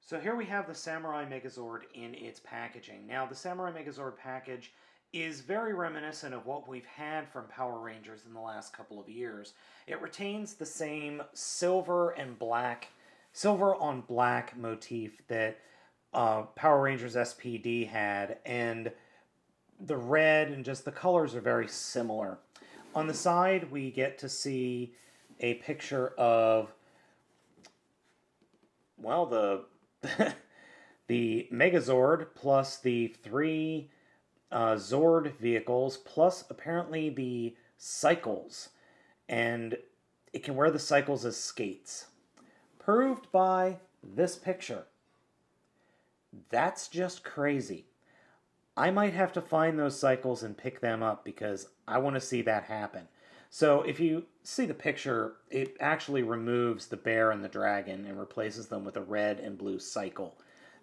So here we have the Samurai Megazord in its packaging. Now, the Samurai Megazord package is very reminiscent of what we've had from Power Rangers in the last couple of years. It retains the same silver on black motif that Power Rangers SPD had, and the red and just the colors are very similar. On the side, we get to see a picture of, well, the Megazord plus the three Zord vehicles plus apparently the cycles, and it can wear the cycles as skates. Proved by this picture. That's just crazy. I might have to find those cycles and pick them up because I want to see that happen. So if you see the picture, it actually removes the bear and the dragon and replaces them with a red and blue cycle.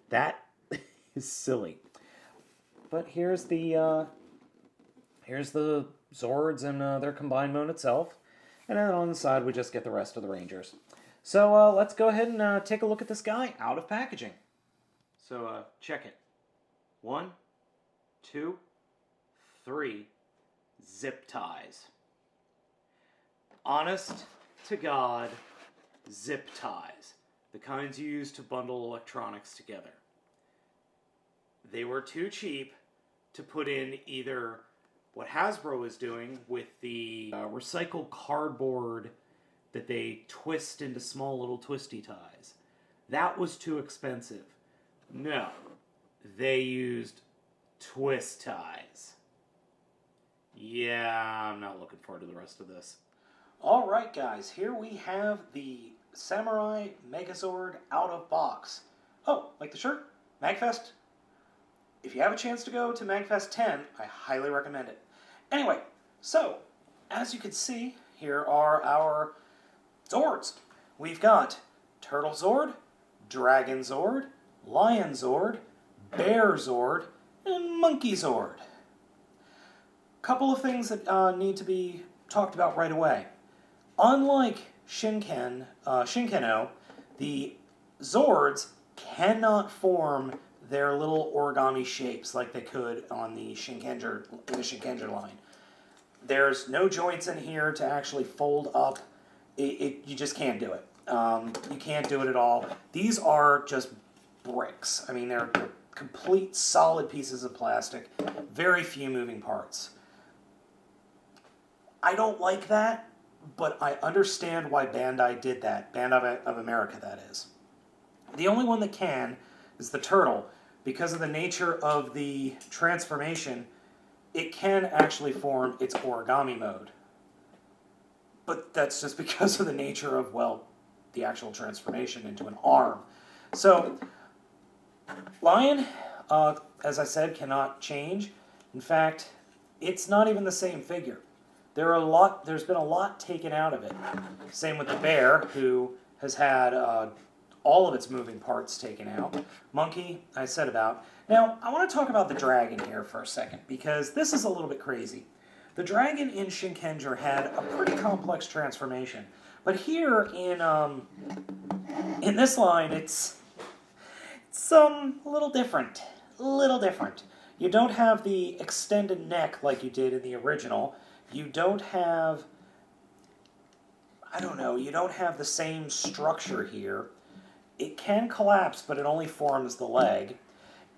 That is silly. But here's the Zords and their combined mode itself. And then on the side, we just get the rest of the Rangers. So let's go ahead and take a look at this guy out of packaging. So check it. 1, 2, 3, zip ties. Honest to God, zip ties. The kinds you use to bundle electronics together. They were too cheap to put in either what Hasbro is doing with the recycled cardboard that they twist into small little twisty ties. That was too expensive. No, they used twist ties. Yeah, I'm not looking forward to the rest of this. Alright guys, here we have the Samurai Megazord out of box. Oh, like the shirt? MagFest? If you have a chance to go to MagFest 10, I highly recommend it. Anyway, so, as you can see, here are our Zords. We've got Turtle Zord, Dragon Zord, Lion Zord, Bear Zord, and Monkey Zord. Couple of things that need to be talked about right away. Unlike Shinkeno, the Zords cannot form their little origami shapes like they could on the Shinkenger line. There's no joints in here to actually fold up. You just can't do it. You can't do it at all. These are just bricks. I mean, they're complete solid pieces of plastic. Very few moving parts. I don't like that, but I understand why Bandai did that. Bandai of America, that is. The only one that can is the Turtle. Because of the nature of the transformation, it can actually form its origami mode. But that's just because of the nature of, well, the actual transformation into an arm. So, Lion, as I said, cannot change. In fact, it's not even the same figure. There's been a lot taken out of it. Same with the bear, who has had all of its moving parts taken out. Monkey, I said about. Now, I want to talk about the dragon here for a second, because this is a little bit crazy. The dragon in Shinkenger had a pretty complex transformation. But here in this line, it's a little different. A little different. You don't have the extended neck like you did in the original. You don't have, you don't have the same structure here. It can collapse, but it only forms the leg.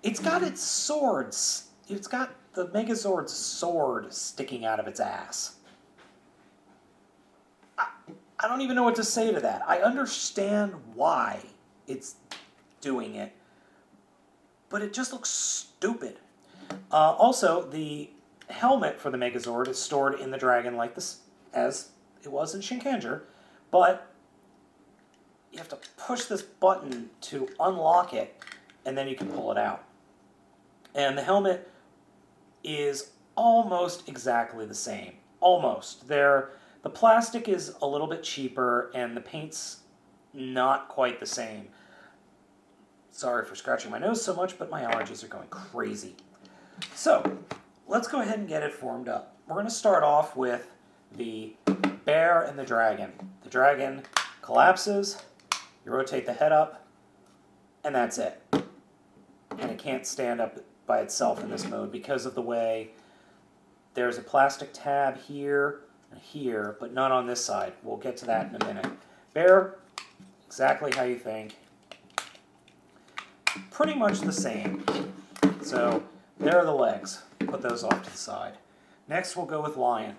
It's got its swords. It's got the Megazord's sword sticking out of its ass. I don't even know what to say to that. I understand why it's doing it, but it just looks stupid. Also, the helmet for the Megazord is stored in the dragon like this, as it was in Shinkenger, but you have to push this button to unlock it, and then you can pull it out. And the helmet is almost exactly the same. Almost. The plastic is a little bit cheaper, and the paint's not quite the same. Sorry for scratching my nose so much, but my allergies are going crazy. So, let's go ahead and get it formed up. We're going to start off with the bear and the dragon. The dragon collapses, you rotate the head up, and that's it. And it can't stand up by itself in this mode because of the way there's a plastic tab here and here, but not on this side. We'll get to that in a minute. Bear, exactly how you think. Pretty much the same. So there are the legs. Put those off to the side. Next we'll go with lion.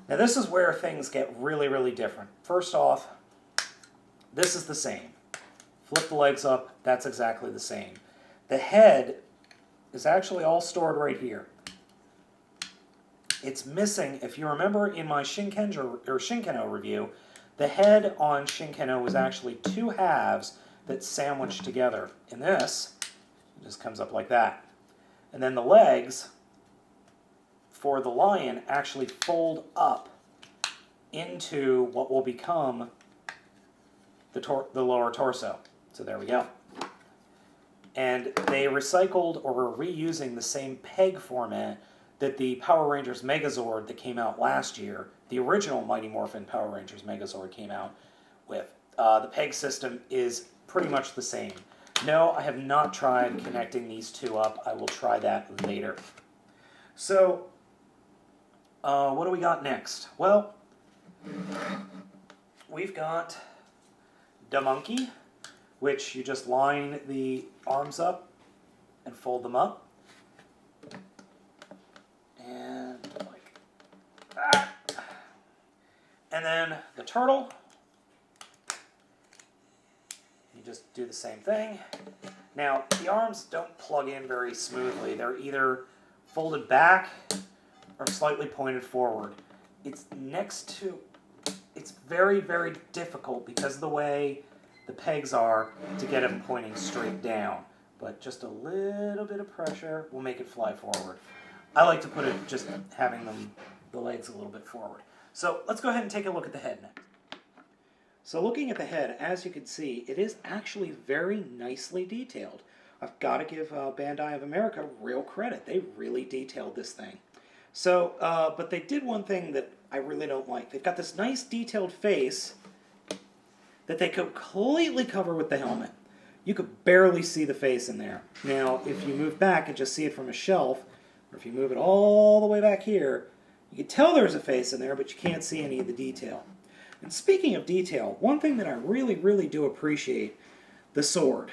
Now this is where things get really, really different. First off, this is the same. Flip the legs up, that's exactly the same. The head is actually all stored right here. It's missing, if you remember in my Shinkeno review, the head on Shinkeno was actually two halves that sandwiched together. In this, it just comes up like that. And then the legs for the lion actually fold up into what will become the lower torso. So there we go. And they recycled or were reusing the same peg format that the Power Rangers Megazord that came out last year, the original Mighty Morphin Power Rangers Megazord came out with. The peg system is pretty much the same. No, I have not tried connecting these two up. I will try that later. So, what do we got next? Well, we've got the monkey, which you just line the arms up and fold them up. And like that. And then the turtle, you just do the same thing. Now, the arms don't plug in very smoothly. They're either folded back or slightly pointed forward. It's very, very difficult because of the way the pegs are to get them pointing straight down. But just a little bit of pressure will make it fly forward. I like to put it just having the legs a little bit forward. So let's go ahead and take a look at the head next. So looking at the head, as you can see, it is actually very nicely detailed. I've got to give Bandai of America real credit. They really detailed this thing. So, but they did one thing that I really don't like. They've got this nice detailed face that they completely cover with the helmet. You could barely see the face in there. Now, if you move back and just see it from a shelf, or if you move it all the way back here, you can tell there's a face in there, but you can't see any of the detail. And speaking of detail, one thing that I really, really do appreciate, the sword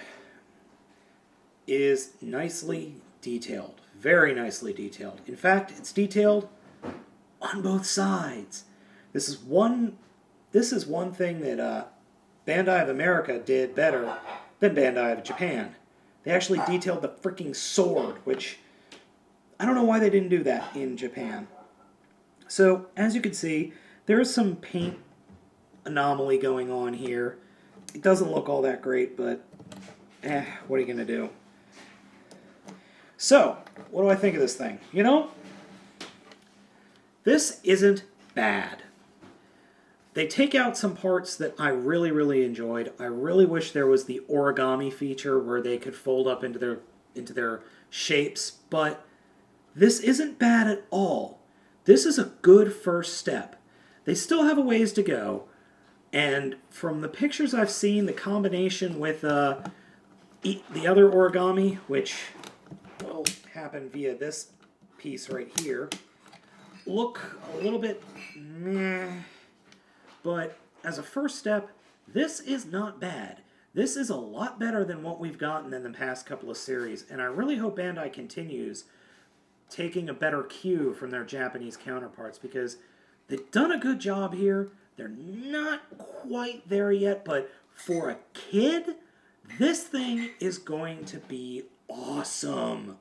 is nicely detailed. Very nicely detailed. In fact, it's detailed on both sides. This is one thing that Bandai of America did better than Bandai of Japan. They actually detailed the freaking sword, which I don't know why they didn't do that in Japan. So, as you can see, there is some paint anomaly going on here. It doesn't look all that great, but what are you going to do? So, what do I think of this thing? You know, this isn't bad. They take out some parts that I really, really enjoyed. I really wish there was the origami feature where they could fold up into their shapes, but this isn't bad at all. This is a good first step. They still have a ways to go, and from the pictures I've seen, the combination with the other origami, which will happen via this piece right here, look a little bit meh, but as a first step, this is not bad. This is a lot better than what we've gotten in the past couple of series, and I really hope Bandai continues taking a better cue from their Japanese counterparts, because they've done a good job here. They're not quite there yet, but for a kid, this thing is going to be awesome.